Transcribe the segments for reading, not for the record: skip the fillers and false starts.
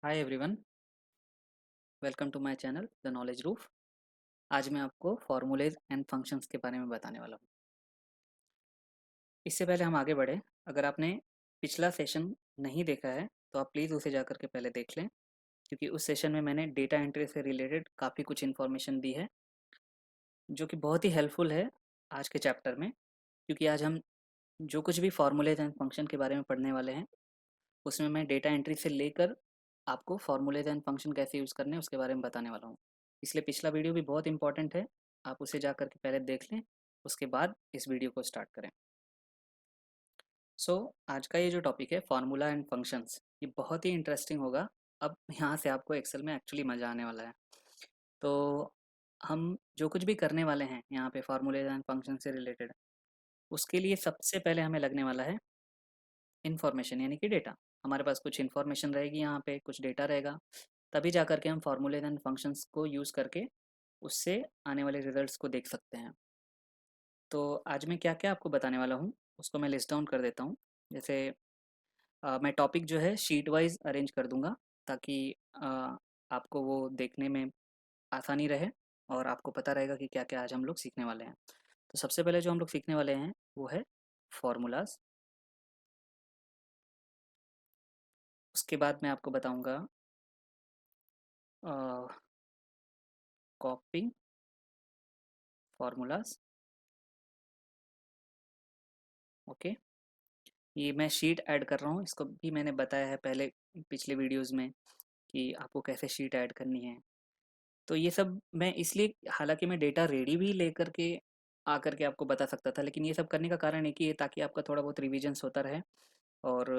Hi everyone, welcome to my channel the knowledge roof. आज मैं आपको फॉर्मूलेज एंड फंक्शंस के बारे में बताने वाला हूँ। इससे पहले हम आगे बढ़े, अगर आपने पिछला सेशन नहीं देखा है तो आप प्लीज़ उसे जाकर के पहले देख लें, क्योंकि उस सेशन में मैंने डेटा एंट्री से रिलेटेड काफ़ी कुछ इन्फॉर्मेशन दी है जो कि बहुत ही हेल्पफुल है आज के चैप्टर में। क्योंकि आज हम जो कुछ भी फॉर्मूलेज एंड फंक्शन के बारे में पढ़ने वाले हैं उसमें मैं डेटा एंट्री से लेकर आपको फॉर्मूलेज एंड फंक्शन कैसे यूज़ करने हैं उसके बारे में बताने वाला हूँ। इसलिए पिछला वीडियो भी बहुत इंपॉर्टेंट है, आप उसे जा कर के पहले देख लें, उसके बाद इस वीडियो को स्टार्ट करें। आज का ये जो टॉपिक है फार्मूला एंड फंक्शंस, ये बहुत ही इंटरेस्टिंग होगा। अब यहाँ से आपको एक्सेल में एक्चुअली मज़ा आने वाला है। तो हम जो कुछ भी करने वाले हैं यहाँ पे फार्मूलेज एंड फंक्शन से रिलेटेड, उसके लिए सबसे पहले हमें लगने वाला है इन्फॉर्मेशन, यानी कि डेटा। हमारे पास कुछ इन्फॉर्मेशन रहेगी, यहाँ पे कुछ डेटा रहेगा, तभी जा कर के हम फार्मूलेज एंड फंक्शंस को यूज़ करके उससे आने वाले रिजल्ट्स को देख सकते हैं। तो आज मैं क्या क्या आपको बताने वाला हूँ उसको मैं लिस्ट डाउन कर देता हूँ। जैसे मैं टॉपिक जो है शीट वाइज अरेंज कर दूंगा, ताकि आपको वो देखने में आसानी रहे और आपको पता रहेगा कि क्या क्या आज हम लोग सीखने वाले हैं। तो सबसे पहले जो हम लोग सीखने वाले हैं वो है फॉर्मूलाज। उसके बाद मैं आपको बताऊंगा कॉपिंग फार्मूलाज। ओके, ये मैं शीट ऐड कर रहा हूँ, इसको भी मैंने बताया है पहले पिछले वीडियोस में कि आपको कैसे शीट ऐड करनी है। तो ये सब मैं इसलिए, हालांकि मैं डेटा रेडी भी लेकर के आकर के आपको बता सकता था, लेकिन ये सब करने का कारण एक ही है, ताकि आपका थोड़ा बहुत रिविजन्स होता रहे। और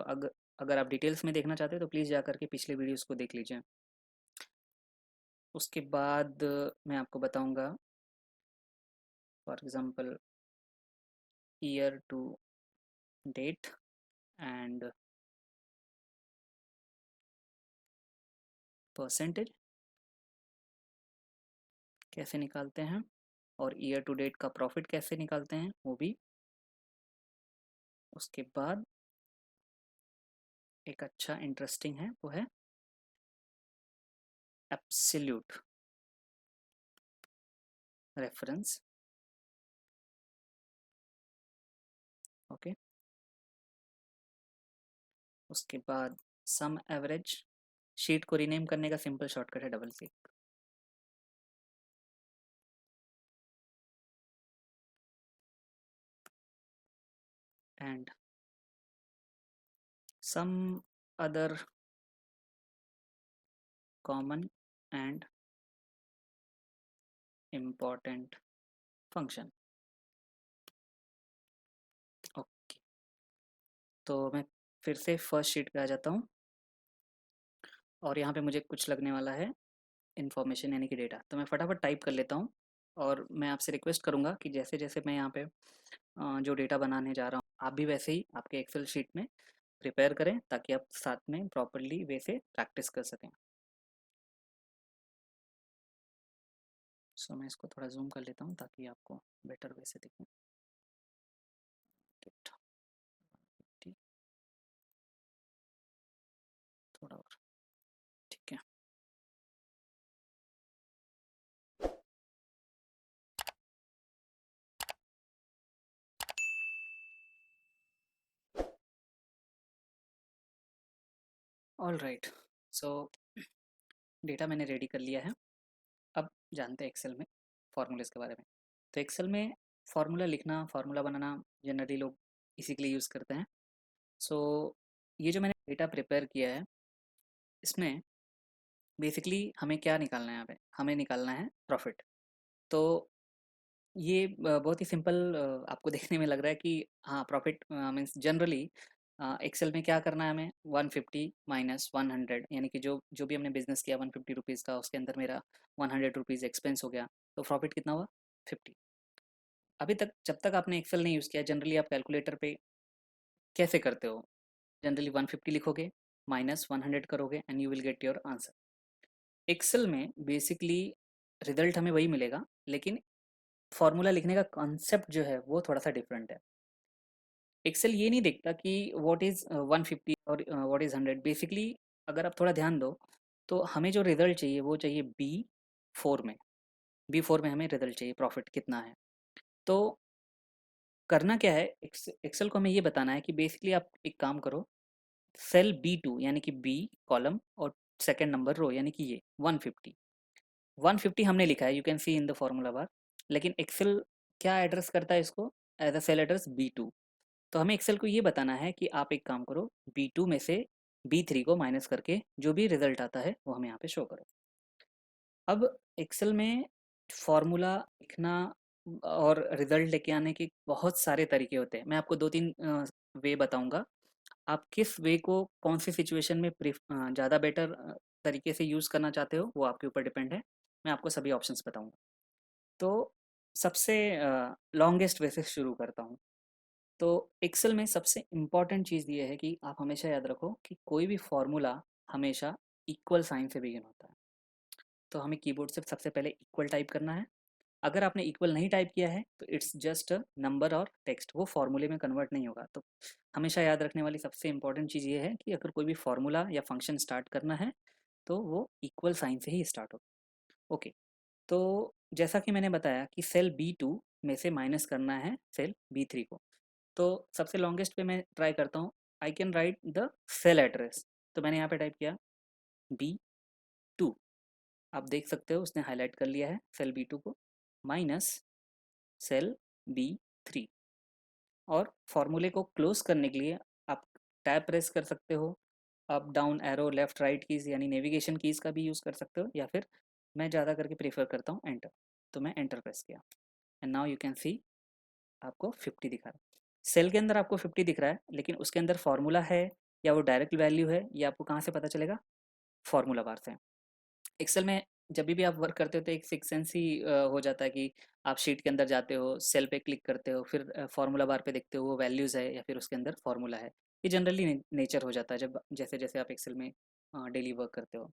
अगर अगर आप डिटेल्स में देखना चाहते हैं तो प्लीज़ जा कर के पिछले वीडियोस को देख लीजिए। उसके बाद मैं आपको बताऊंगा for example year to date and percentage कैसे निकालते हैं, और ईयर टू डेट का प्रॉफिट कैसे निकालते हैं वो भी। उसके बाद एक अच्छा इंटरेस्टिंग है वो है एब्सोल्यूट रेफरेंस। ओके, उसके बाद सम एवरेज। शीट को रीनेम करने का सिंपल शॉर्टकट है double click. And some other common and important function. Okay, तो मैं फिर से फर्स्ट शीट पे आ जाता हूँ, और यहाँ पे मुझे कुछ लगने वाला है इन्फॉर्मेशन यानी कि डेटा। तो मैं फटाफट टाइप कर लेता हूँ, और मैं आपसे रिक्वेस्ट करूँगा कि जैसे जैसे मैं यहाँ पे जो डेटा बनाने जा रहा हूँ, आप भी वैसे ही आपके एक्सेल शीट में प्रिपेयर करें, ताकि आप साथ में प्रॉपरली वे से प्रैक्टिस कर सकें। सो मैं इसको थोड़ा जूम कर लेता हूँ ताकि आपको बेटर वे से दिखे। ठीक, थोड़ा और, ठीक है। ऑल राइट, सो डेटा मैंने रेडी कर लिया है। अब जानते हैं एक्सेल में फार्मूलेस के बारे में। तो एक्सेल में फार्मूला लिखना, फार्मूला बनाना जनरली लोग इसी के लिए यूज़ करते हैं। सो ये जो मैंने डेटा प्रिपेयर किया है, इसमें बेसिकली हमें क्या निकालना है? यहाँ पे हमें निकालना है प्रॉफिट। तो ये बहुत ही सिंपल आपको देखने में लग रहा है कि हाँ, प्रॉफिट मीन्स जनरली एक्सेल में क्या करना है हमें, 150 माइनस 100, यानी कि जो जो भी हमने बिजनेस किया 150 रुपीज़ का, उसके अंदर मेरा 100 रुपीज़ एक्सपेंस हो गया, तो प्रॉफिट कितना हुआ? 50। अभी तक जब तक आपने एक्सेल नहीं यूज़ किया, जनरली आप कैलकुलेटर पे कैसे करते हो? जनरली 150 लिखोगे, माइनस 100 करोगे and you will get your answer. Excel में बेसिकली रिजल्ट हमें वही मिलेगा, लेकिन फॉर्मूला लिखने का कॉन्सेप्ट जो है वो थोड़ा सा डिफरेंट है। एक्सेल ये नहीं देखता कि व्हाट इज़ 150 और व्हाट इज़ 100। बेसिकली अगर आप थोड़ा ध्यान दो तो हमें जो रिजल्ट चाहिए वो चाहिए B4 में। B4 में हमें रिजल्ट चाहिए, प्रॉफिट कितना है। तो करना क्या है, एक्सेल को हमें ये बताना है कि बेसिकली आप एक काम करो, सेल B2 यानी कि बी कॉलम और सेकंड नंबर रो यानी कि ये 150 150 हमने लिखा है, you can see in the formula bar. लेकिन एक्सेल क्या एड्रेस करता है इसको, as a cell address B2। तो हमें एक्सेल को ये बताना है कि आप एक काम करो, B2 में से B3 को माइनस करके जो भी रिजल्ट आता है वो हमें यहाँ पे शो करो। अब एक्सेल में फॉर्मूला लिखना और रिजल्ट लेके आने के बहुत सारे तरीके होते हैं। मैं आपको दो तीन वे बताऊंगा। आप किस वे को कौन सी सिचुएशन में ज़्यादा बेटर तरीके से यूज़ करना चाहते हो वो आपके ऊपर डिपेंड है। मैं आपको सभी ऑप्शंस बताऊंगा। तो सबसे लॉन्गेस्ट वे से शुरू करता हूँ। तो एक्सेल में सबसे इम्पॉर्टेंट चीज़ ये है कि आप हमेशा याद रखो कि कोई भी फॉर्मूला हमेशा इक्वल साइन से बिगिन होता है। तो हमें कीबोर्ड से सबसे पहले इक्वल टाइप करना है। अगर आपने इक्वल नहीं टाइप किया है तो इट्स जस्ट नंबर और टेक्स्ट, वो फॉर्मूले में कन्वर्ट नहीं होगा। तो हमेशा याद रखने वाली सबसे इंपॉर्टेंट चीज़ ये है कि अगर कोई भी फॉर्मूला या फंक्शन स्टार्ट करना है तो वो इक्वल साइन से ही स्टार्ट हो। ओके, तो जैसा कि मैंने बताया कि सेल B2 में से माइनस करना है सेल B3 को। तो सबसे लॉन्गेस्ट पे मैं ट्राई करता हूँ, I can write the cell address. तो मैंने यहाँ पे टाइप किया B2। आप देख सकते हो उसने हाईलाइट कर लिया है सेल B2 को, माइनस सेल B3। और फॉर्मूले को क्लोज करने के लिए आप टैब प्रेस कर सकते हो, up down arrow left right keys यानी नेविगेशन कीज़ का भी यूज़ कर सकते हो, या फिर मैं ज़्यादा करके प्रेफर करता हूँ एंटर। तो मैं एंटर प्रेस किया and now you can see आपको 50 दिखा रहा है। सेल के अंदर आपको 50 दिख रहा है, लेकिन उसके अंदर फॉर्मूला है या वो डायरेक्ट वैल्यू है, ये आपको कहाँ से पता चलेगा, फॉर्मूला बार से। एक्सेल में जब भी आप वर्क करते हो तो एक सिक्स सेंस ही हो जाता है कि आप शीट के अंदर जाते हो, सेल पे क्लिक करते हो, फिर फार्मूला बार पे देखते हो वो वैल्यूज़ है या फिर उसके अंदर फार्मूला है। ये जनरली नेचर हो जाता है जब जैसे जैसे आप एक्सेल में डेली वर्क करते हो।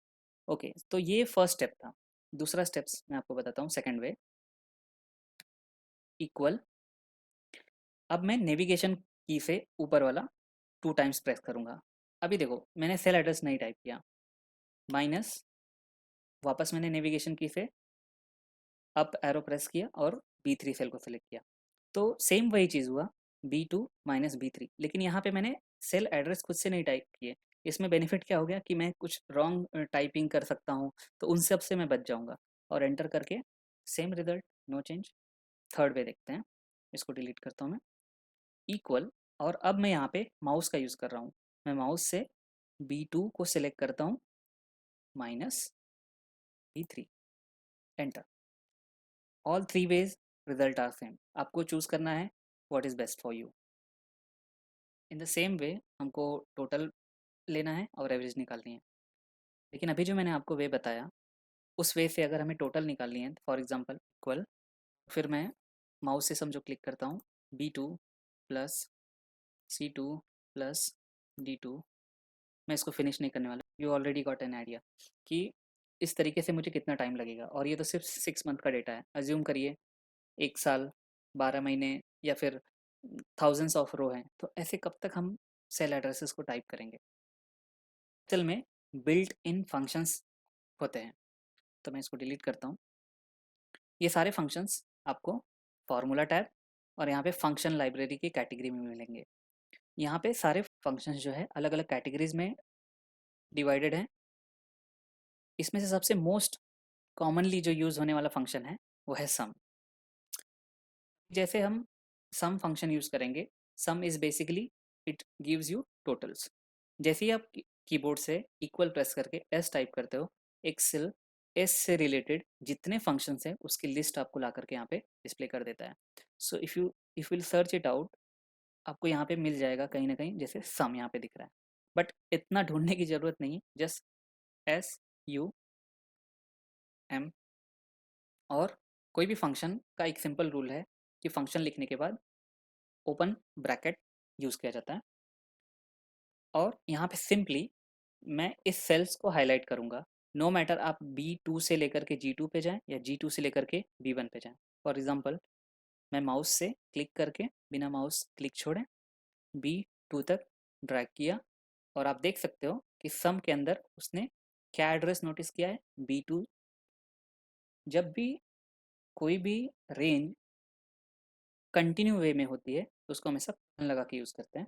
ओके, तो ये फर्स्ट स्टेप था। दूसरा स्टेप्स मैं आपको बताता हूँ, सेकेंड वे, इक्वल। अब मैं नेविगेशन की से ऊपर वाला 2 टाइम्स प्रेस करूँगा। अभी देखो मैंने सेल एड्रेस नहीं टाइप किया, माइनस, वापस मैंने नेविगेशन की से अप एरो प्रेस किया और B3 सेल को सेलेक्ट किया। तो सेम वही चीज़ हुआ, B2 माइनस B3, लेकिन यहाँ पे मैंने सेल एड्रेस खुद से नहीं टाइप किए। इसमें बेनिफिट क्या हो गया कि मैं कुछ रॉन्ग टाइपिंग कर सकता हूँ, तो उन सब से मैं बच जाऊँगा। और एंटर करके same result, no change. Third way देखते हैं, इसको डिलीट करता हूँ मैं, इक्वल। और अब मैं यहाँ पे माउस का यूज़ कर रहा हूँ। मैं माउस से B2 को सिलेक्ट करता हूँ, minus B3, enter. All three ways result are same, आपको चूज़ करना है what is best for you. In the same way हमको टोटल लेना है और एवरेज निकालनी है। लेकिन अभी जो मैंने आपको वे बताया उस वे से अगर हमें टोटल निकालनी है, फॉर एग्जांपल इक्वल, फिर मैं माउस से समझो क्लिक करता हूँ, B2 plus C2 plus D2। मैं इसको फिनिश नहीं करने वाला, you already got an idea कि इस तरीके से मुझे कितना टाइम लगेगा। और ये तो सिर्फ 6 मंथ का डेटा है, अज्यूम करिए 1 साल, 12 महीने, या फिर थाउजेंड्स ऑफ रो हैं, तो ऐसे कब तक हम सेल एड्रेसेस को टाइप करेंगे। एक्सेल में बिल्ट इन फंक्शंस होते हैं, तो मैं इसको डिलीट करता हूँ। ये सारे फंक्शंस आपको फार्मूला टैब और यहाँ पे फंक्शन लाइब्रेरी की कैटेगरी में मिलेंगे। यहाँ पे सारे फंक्शंस जो है अलग अलग कैटेगरीज में डिवाइडेड हैं। इसमें से सबसे मोस्ट कॉमनली जो यूज़ होने वाला फंक्शन है वो है सम। जैसे हम सम फंक्शन यूज़ करेंगे, सम is basically it gives you totals. जैसे ही आप कीबोर्ड से इक्वल प्रेस करके एस टाइप करते हो, एक्सेल एस से रिलेटेड जितने फंक्शंस हैं उसकी लिस्ट आपको ला करके यहाँ पे डिस्प्ले कर देता है। So if will search it out, आपको यहाँ पे मिल जाएगा कहीं ना कहीं, जैसे सम यहाँ पे दिख रहा है। बट इतना ढूंढने की ज़रूरत नहीं, जस्ट SUM। और कोई भी फंक्शन का एक सिंपल रूल है कि फंक्शन लिखने के बाद ओपन ब्रैकेट यूज़ किया जाता है। और यहाँ पे सिंपली मैं इस सेल्स को हाईलाइट करूँगा, नो मैटर आप B2 से लेकर के G2 पे जाएं या G2 से लेकर के B1 पे जाएं। फॉर एग्जांपल मैं माउस से क्लिक करके बिना माउस क्लिक छोड़े B2 तक ड्रैग किया और आप देख सकते हो कि सम के अंदर उसने क्या एड्रेस नोटिस किया है, B2। जब भी कोई भी रेंज कंटिन्यू वे में होती है तो उसको हमेशा कॉलन लगा के यूज़ करते हैं।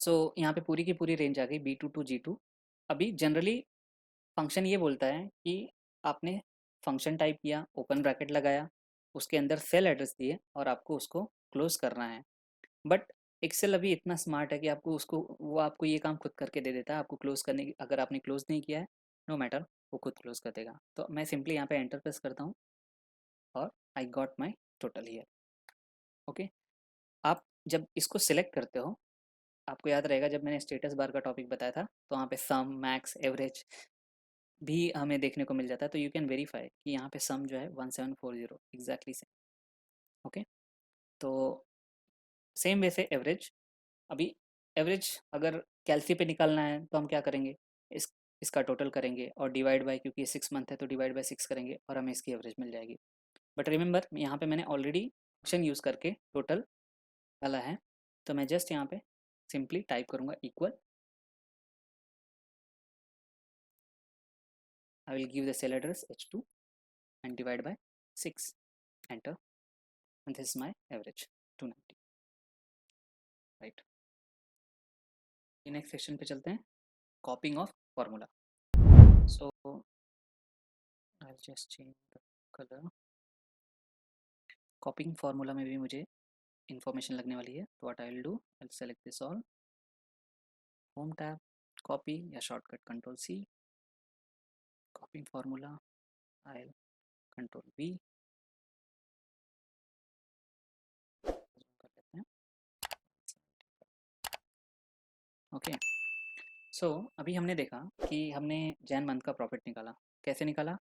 सो यहाँ पे पूरी की पूरी रेंज आ गई B2 to G2। अभी जनरली फंक्शन ये बोलता है कि आपने फंक्शन टाइप किया, ओपन ब्रैकेट लगाया, उसके अंदर सेल एड्रेस दिए और आपको उसको क्लोज करना है। बट एक्सेल अभी इतना स्मार्ट है कि आपको उसको वो आपको ये काम खुद करके दे देता है। आपको क्लोज करने की, अगर आपने क्लोज नहीं किया है, नो मैटर, वो खुद क्लोज कर देगा। तो मैं सिंपली यहाँ पे एंटर प्रेस करता हूँ और I got my total here. Okay, आप जब इसको सिलेक्ट करते हो, आपको याद रहेगा जब मैंने स्टेटस बार का टॉपिक बताया था तो वहाँ पे सम, मैक्स, एवरेज भी हमें देखने को मिल जाता है। तो यू कैन वेरीफाई कि यहाँ पे सम जो है 1740 एग्जैक्टली सेम। ओके, तो सेम वे से एवरेज। अभी एवरेज अगर कैलसी पे निकालना है तो हम क्या करेंगे, इस इसका टोटल करेंगे और डिवाइड बाय, क्योंकि 6 मंथ है तो डिवाइड बाय 6 करेंगे और हमें इसकी एवरेज मिल जाएगी। बट रिमेंबर यहाँ पे मैंने ऑलरेडी फंक्शन यूज़ करके टोटल डाला है। तो मैं जस्ट यहाँ पे सिंपली टाइप करूँगा equal, I will give the cell address H2 and divide by 6, enter, and this is my average 290, right? Next section पे चलते हैं, copying of formula. So I will just change the colour. Copying formula में भी मुझे information लगने वाली है, तो what I will do, I will select this all, home tab, copy या shortcut control C, copying formula, I will control V कर लेते हैं। ओके, सो अभी हमने देखा कि हमने जैन मंथ का प्रॉफिट निकाला। कैसे निकाला,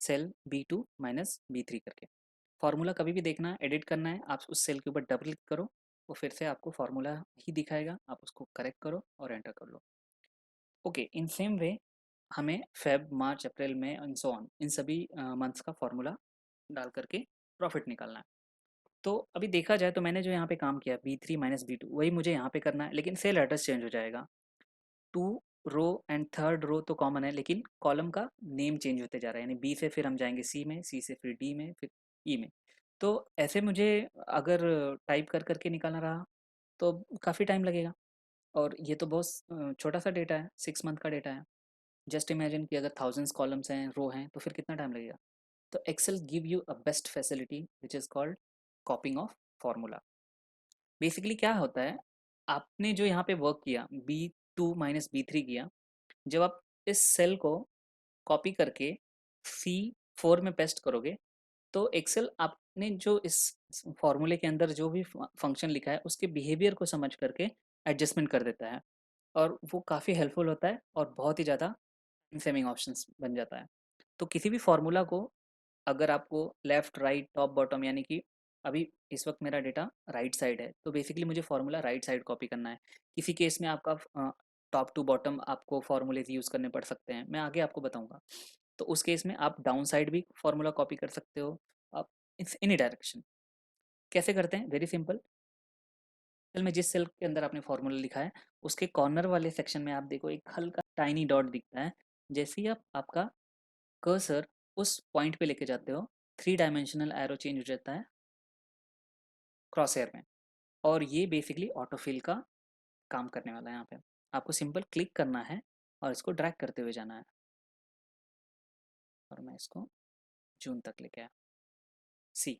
सेल B2 - B3 करके। फार्मूला कभी भी देखना, एडिट करना है, आप उस सेल के ऊपर डबल क्लिक करो, वो फिर से आपको फार्मूला ही दिखाएगा, आप उसको करेक्ट करो और एंटर कर लो। ओके, इन सेम वे हमें Feb, March, April, May and so on, इन सभी मंथ्स का फार्मूला डाल करके प्रॉफिट निकालना है। तो अभी देखा जाए तो मैंने जो यहाँ पे काम किया B3 - B2 वही मुझे यहाँ पे करना है, लेकिन सेल एड्रेस चेंज हो जाएगा। 2 रो एंड थर्ड रो तो कॉमन है, लेकिन कॉलम का नेम चेंज होते जा रहा है, यानी बी से फिर हम जाएंगे सी में, सी से फिर डी में, फिर ई में। तो ऐसे मुझे अगर टाइप कर करके निकालना रहा तो काफ़ी टाइम लगेगा। और ये तो बहुत छोटा सा डेटा है, 6 मंथ का डेटा है। जस्ट इमेजिन कि अगर थाउजेंड्स कॉलम्स हैं, रो हैं, तो फिर कितना टाइम लगेगा। तो Excel give you a best facility which is called copying of formula. Basically क्या होता है, आपने जो यहाँ पे वर्क किया B2 - B3 किया, जब आप इस सेल को कॉपी करके C4 में पेस्ट करोगे तो एक्सेल आपने जो इस फॉर्मूले के अंदर जो भी फंक्शन लिखा है उसके बिहेवियर को समझ करके एडजस्टमेंट कर देता है, और वो काफ़ी हेल्पफुल होता है और बहुत ही ज़्यादा सेविंग ऑप्शंस बन जाता है। तो किसी भी फॉर्मूला को अगर आपको लेफ्ट, राइट, टॉप, बॉटम, यानी कि अभी इस वक्त मेरा डेटा राइट साइड है तो बेसिकली मुझे फार्मूला राइट साइड कॉपी करना है। किसी केस में आपका टॉप टू बॉटम आपको फार्मूलेज यूज़ करने पड़ सकते हैं, मैं आगे आपको बताऊंगा। तो उस केस में आप डाउन साइड भी फार्मूला कॉपी कर सकते हो, आप एनी डायरेक्शन। कैसे करते हैं, वेरी सिंपल। सेल में जिस सेल के अंदर आपने फार्मूला लिखा है उसके कॉर्नर वाले सेक्शन में आप देखो एक हल्का टाइनी डॉट दिखता है। जैसे ही आप आपका कर्सर उस पॉइंट पे लेके जाते हो, 3 डायमेंशनल एरो चेंज हो जाता है क्रॉस हेयर में, और ये बेसिकली ऑटोफिल का काम करने वाला है। यहाँ पे आपको सिंपल क्लिक करना है और इसको ड्रैग करते हुए जाना है, और मैं इसको जून तक लेके आया, सी।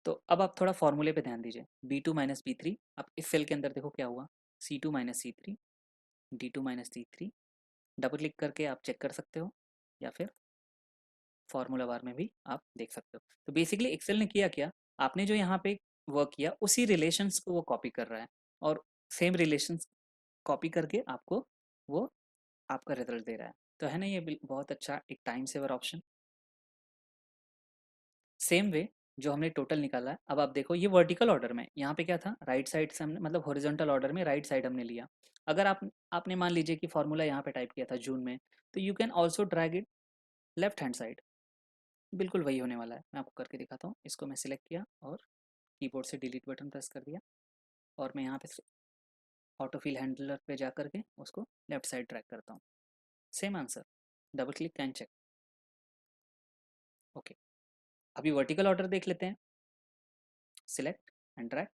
तो अब आप थोड़ा फॉर्मूले पे ध्यान दीजिए, B2 - B3, अब इस सेल के अंदर देखो क्या हुआ, C2 - C3, D2 - D3, double click करके आप चेक कर सकते हो या फिर फार्मूला बार में भी आप देख सकते हो। तो बेसिकली एक्सेल ने किया क्या, आपने जो यहाँ पे वर्क किया उसी रिलेशंस को वो कॉपी कर रहा है, और सेम रिलेशंस कॉपी करके आपको वो आपका रिजल्ट दे रहा है। तो है ना ये बहुत अच्छा एक time saver option. Same way जो हमने टोटल निकाला है, अब आप देखो ये वर्टिकल ऑर्डर में, यहाँ पे क्या था, राइट साइड से हमने, मतलब हॉरिजॉन्टल ऑर्डर में राइट साइड हमने लिया। अगर आपने मान लीजिए कि फॉर्मूला यहाँ पे टाइप किया था जून में, तो you can also drag it left hand side, बिल्कुल वही होने वाला है। मैं आपको करके दिखाता हूँ, इसको मैं सिलेक्ट किया और कीबोर्ड से डिलीट बटन प्रेस कर दिया, और मैं यहाँ पे ऑटोफिल हैंडलर पे जा करके उसको लेफ्ट साइड ड्रैग करता हूँ, same answer, double click can check. Okay, अभी वर्टिकल ऑर्डर देख लेते हैं, सिलेक्ट एंड ड्रैग।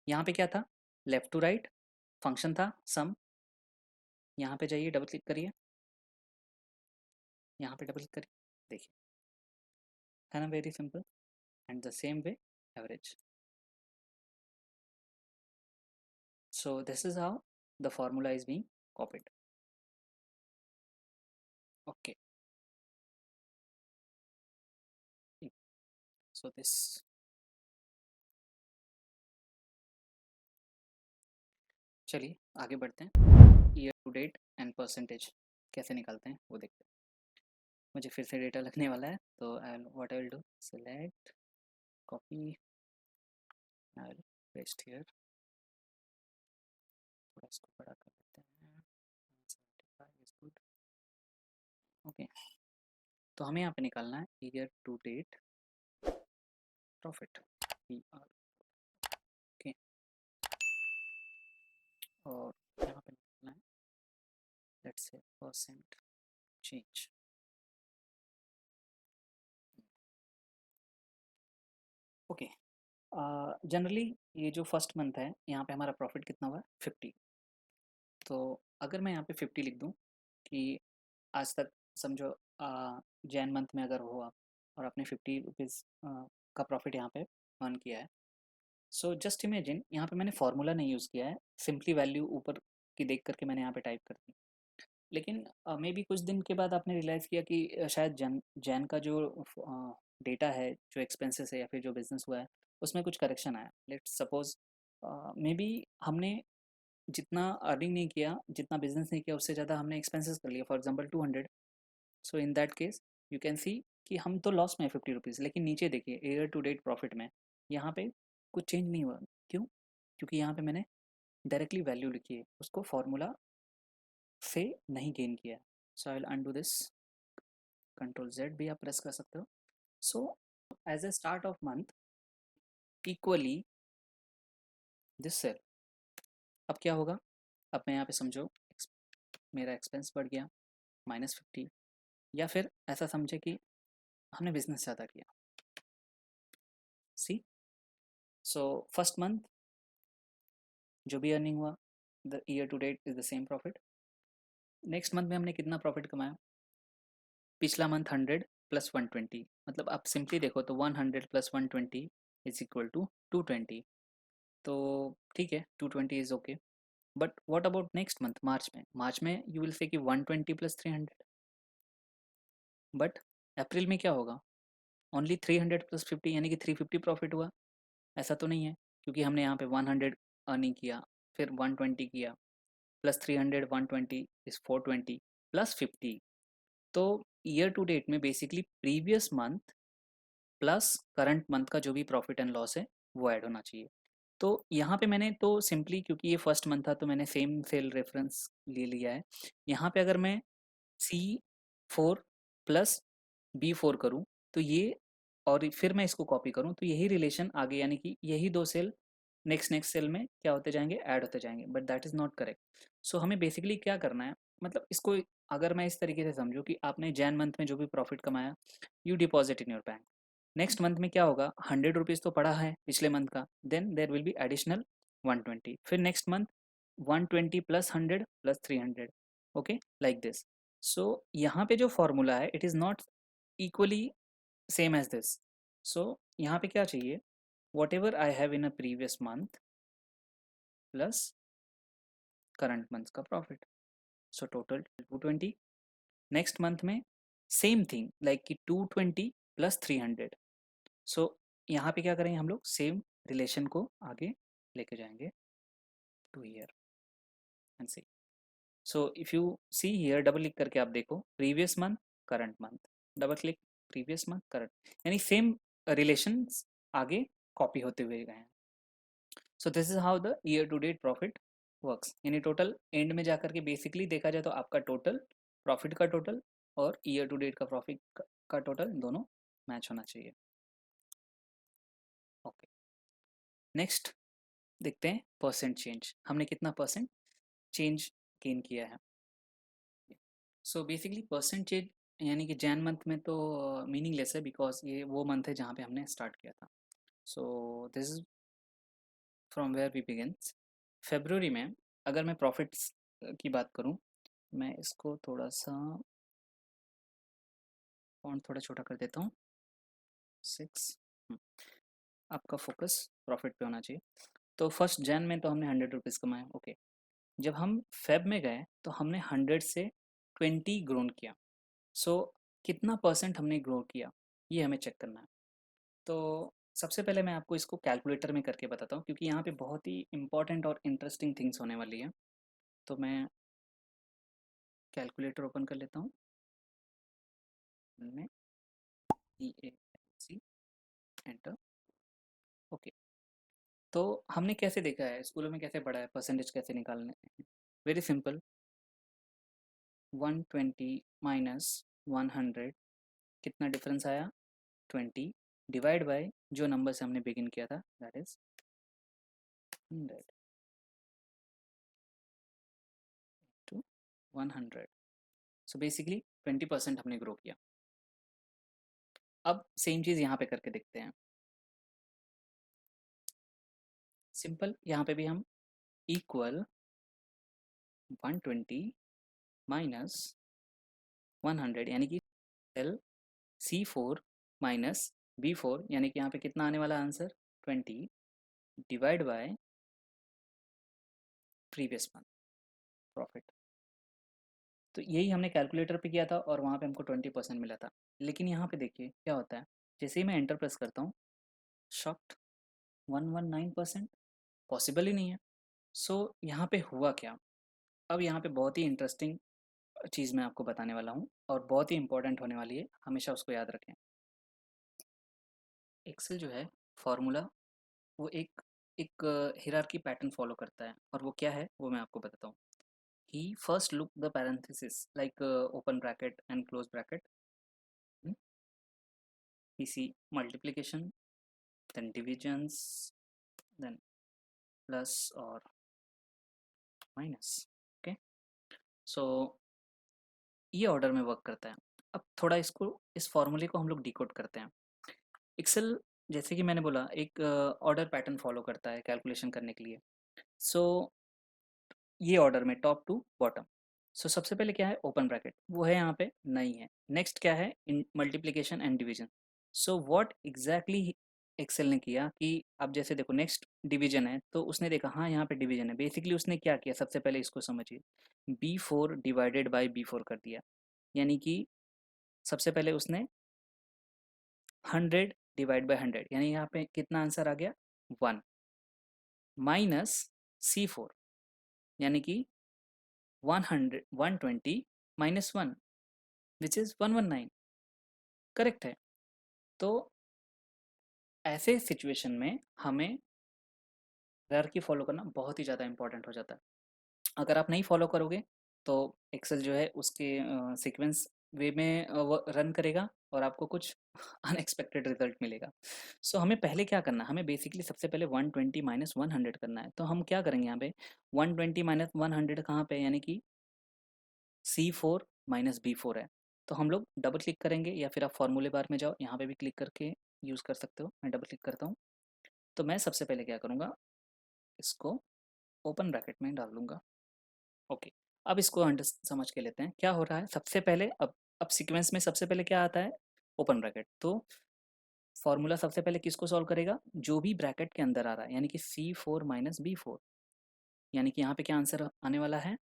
यहाँ पे क्या था, लेफ्ट टू राइट फंक्शन था सम, यहाँ पे जाइए डबल क्लिक करिए, यहाँ पे डबल क्लिक करिए, देखिए है ना, very simple. And the same way average. So this is how the formula is being copied. Okay. So this, चलिए आगे बढ़ते हैं, year to date and percentage कैसे निकालते हैं वो देखते हैं। मुझे फिर से डेटा लगने वाला है, तो what I will do, select, copy, I will paste here, थोड़ा इसको बड़ा कर लेते हैं, 75 इज गुड। ओके, तो हमें यहाँ पे निकालना है year to date profit, PR। Okay, और यहाँ पे निकालना है let's say percent change. Okay, generally ये जो फर्स्ट मंथ है यहाँ पे हमारा प्रॉफिट कितना हुआ है, 50। तो अगर मैं यहाँ पे 50 लिख दूँ कि आज तक समझो जैन मंथ में अगर हो आप और आपने 50 रुपीज़ का प्रॉफिट यहाँ पे अर्न किया है, सो जस्ट इमेजिन यहाँ पे मैंने फार्मूला नहीं यूज़ किया है, सिंपली वैल्यू ऊपर की देख करके मैंने यहाँ पे टाइप कर दी। लेकिन मे बी कुछ दिन के बाद आपने रियलाइज़ किया कि शायद जैन जैन का जो डेटा है, जो एक्सपेंसेस है या फिर जो बिजनेस हुआ है, उसमें कुछ करेक्शन आया। लेट्स सपोज मे बी हमने जितना अर्निंग नहीं किया, जितना बिजनेस नहीं किया, उससे ज़्यादा हमने एक्सपेंसेस कर लिया, for example 200। So in that case you can see कि हम तो लॉस में है 50 रुपीज़, लेकिन नीचे देखिए ईयर टू डेट प्रॉफिट में यहाँ पे कुछ चेंज नहीं हुआ। क्यों? क्योंकि यहाँ पे मैंने डायरेक्टली वैल्यू लिखी है, उसको फॉर्मूला से नहीं गेन किया है। So I will undo this, control Z भी आप प्रेस कर सकते हो। So as a start of month equally this cell. अब क्या होगा, अब मैं यहाँ पे समझो मेरा एक्सपेंस बढ़ गया -50, या फिर ऐसा समझे कि हमने बिजनेस ज़्यादा किया। सी, सो फर्स्ट मंथ जो भी अर्निंग हुआ, the year to date is the same profit. Next month में हमने कितना प्रॉफिट कमाया, पिछला मंथ 100 प्लस 120, मतलब आप सिंपली देखो तो 100 प्लस 120 इज इक्वल टू 220। तो ठीक है, 220 is okay. But what about next month, March में यू विल से कि 120 प्लस 300। बट अप्रैल में क्या होगा, ओनली 300 प्लस 50, यानी कि 350 प्रॉफिट हुआ। ऐसा तो नहीं है, क्योंकि हमने यहाँ पे 100 अर्निंग किया, फिर 120 किया, प्लस 300, 120 इज 420 प्लस 50। तो ईयर टू डेट में basically previous month plus current month का जो भी प्रॉफिट एंड लॉस है वो ऐड होना चाहिए। तो यहाँ पे मैंने तो सिंपली, क्योंकि ये फर्स्ट मंथ था, तो मैंने सेम सेल रेफरेंस ले लिया है। यहाँ पे अगर मैं C4 प्लस B4 करूँ तो ये, और फिर मैं इसको कॉपी करूँ तो यही रिलेशन आगे, यानी कि यही दो सेल नेक्स्ट नेक्स्ट सेल में क्या होते जाएंगे, ऐड होते जाएंगे। But that is not correct. So हमें बेसिकली क्या करना है, मतलब इसको अगर मैं इस तरीके से समझूँ कि आपने जैन मंथ में जो भी प्रॉफिट कमाया, you deposit in your bank. Next month में क्या होगा, 100 रुपीज़ तो पड़ा है पिछले मंथ का, then there will be additional 120, फिर next month 120 plus 100 plus 300। Okay, like this. So यहाँ पे जो फॉर्मूला है it is not equally same as this. So यहाँ पे क्या चाहिए, whatever I have in a previous month plus current month का profit, so total 220। Next month में सेम थिंग लाइक कि 220 प्लस 300। सो यहाँ पे क्या करेंगे हम लोग, सेम रिलेशन को आगे लेके जाएंगे to year and see. So if you see here, double click करके आप देखो previous month current month, double click previous month current, यानी सेम रिलेशंस आगे कॉपी होते हुए गए हैं। So this is how the year to date profit works, यानी टोटल एंड में जाकर के बेसिकली देखा जाए तो आपका टोटल प्रॉफिट का टोटल और ईयर टू डेट का प्रॉफिट का टोटल दोनों मैच होना चाहिए। ओके, नेक्स्ट देखते हैं परसेंट चेंज, हमने कितना परसेंट चेंज गेन किया है। सो बेसिकली परसेंट चेंज यानी कि जैन मंथ में तो मीनिंगलेस है, बिकॉज ये वो मंथ है जहाँ पे हमने स्टार्ट किया था। So this is from where we begins. February में अगर मैं प्रॉफिट्स की बात करूँ, मैं इसको थोड़ा सा फॉन्ट थोड़ा छोटा कर देता हूँ, 6। आपका फोकस प्रॉफिट पे होना चाहिए। तो फर्स्ट जैन में तो हमने 100 रुपीज़ कमाए, ओके। जब हम फेब में गए तो हमने 100 से 20 ग्रोन किया। सो कितना परसेंट हमने ग्रो किया, ये हमें चेक करना है। तो सबसे पहले मैं आपको इसको कैलकुलेटर में करके बताता हूँ, क्योंकि यहाँ पे बहुत ही इंपॉर्टेंट और इंटरेस्टिंग थिंग्स होने वाली है। तो मैं कैलकुलेटर ओपन कर लेता हूँ। मैं EAC एंटर, ओके। तो हमने कैसे देखा है स्कूलों में, कैसे पढ़ा है परसेंटेज कैसे निकालने हैं? वेरी सिंपल, 120 माइनस 100, कितना डिफरेंस आया, 20, डिवाइड बाय जो नंबर से हमने बिगिन किया था, that is 100 to 100। So basically 20% हमने ग्रो किया। अब सेम चीज़ यहाँ पे करके देखते हैं। सिंपल, यहाँ पे भी हम इक्वल 120 माइनस 100 यानी कि सेल C4 माइनस B4, यानी कि यहाँ पे कितना आने वाला answer, 20, divide by previous month profit. तो यही हमने कैलकुलेटर पे किया था और वहाँ पे हमको 20% मिला था। लेकिन यहाँ पे देखिए क्या होता है, जैसे ही मैं एंटर प्रेस करता हूँ, शॉक्ड, 119%, पॉसिबल ही नहीं है। सो यहाँ पे हुआ क्या? अब यहाँ पे बहुत ही इंटरेस्टिंग चीज़ मैं आपको बताने वाला हूँ और बहुत ही इंपॉर्टेंट होने वाली है, हमेशा उसको याद रखें। एक्सेल जो है फॉर्मूला, वो एक एक हिरार्की पैटर्न फॉलो करता है, और वो क्या है वो मैं आपको बताता हूँ। He first look the parenthesis like open bracket and close bracket, he see multiplication, then divisions, then plus or minus, okay। सो ये ऑर्डर में वर्क करता है। अब थोड़ा इसको, इस फॉर्मूले को हम लोग डिकोड करते हैं। एक्सेल, जैसे कि मैंने बोला, एक ऑर्डर पैटर्न फॉलो करता है कैलकुलेशन करने के लिए। सो ये ऑर्डर में टॉप टू बॉटम। सो सबसे पहले क्या है, ओपन ब्रैकेट, वो है यहाँ पे नहीं है। नेक्स्ट क्या है, in multiplication and division. So what exactly Excel ने किया कि अब जैसे देखो नेक्स्ट डिवीजन है, तो उसने देखा हाँ यहाँ पे डिवीजन है। बेसिकली उसने क्या किया, सबसे पहले इसको समझिए, B4 डिवाइडेड बाई B4 कर दिया। यानी कि सबसे पहले उसने 100 डिवाइड बाई 100, यानी यहाँ पे कितना आंसर आ गया, 1, माइनस C4, यानी कि 100 120 माइनस 1, विच इज़ 119, करेक्ट है। तो ऐसे सिचुएशन में हमें हायरार्की फॉलो करना बहुत ही ज़्यादा इंपॉर्टेंट हो जाता है। अगर आप नहीं फॉलो करोगे तो एक्सेल जो है उसके सीक्वेंस वे में वो रन करेगा और आपको कुछ अनएक्सपेक्टेड रिजल्ट मिलेगा। सो हमें पहले क्या करना है, हमें बेसिकली सबसे पहले 120 माइनस 100 करना है। तो हम क्या करेंगे यहाँ पे, 120 माइनस 100 कहाँ पे, यानी कि C4 माइनस B4 है। तो हम लोग डबल क्लिक करेंगे, या फिर आप फॉर्मूले बार में जाओ, यहाँ पे भी क्लिक करके यूज़ कर सकते हो। मैं डबल क्लिक करता हूँ। तो मैं सबसे पहले क्या करूँगा, इसको ओपन ब्रैकेट में डाल दूँगा, ओके। अब इसको अंडर समझ के लेते हैं क्या हो रहा है। सबसे पहले अब सीक्वेंस में सबसे पहले क्या आता है, ओपन ब्रैकेट। तो फॉर्मूला सबसे पहले किसको सॉल्व करेगा, जो भी ब्रैकेट के अंदर आ रहा है, यानी कि C4 माइनस B4, यानी कि यहाँ पे क्या आंसर आने वाला है,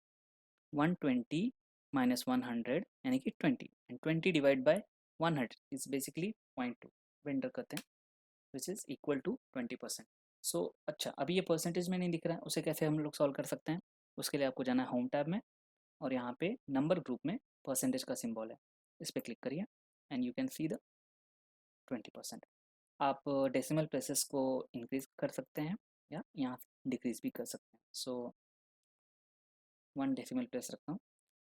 120 माइनस 100, यानी कि 20, and 20 divide by 100 is basically 0.2, vendor करते हैं, विच इज इक्वल टू 20%। सो अच्छा, अभी ये परसेंटेज में नहीं दिख रहा है, उसे कैसे हम लोग सॉल्व कर सकते हैं। उसके लिए आपको जाना है होम टैब में, और यहाँ पे नंबर ग्रुप में परसेंटेज का सिंबल है, इस पर क्लिक करिए and you can see the 20%। आप डेसिमल प्लेसेस को इंक्रीज कर सकते हैं या यहाँ डिक्रीज भी कर सकते हैं। सो 1 डेसिमल प्लेस रखता हूँ,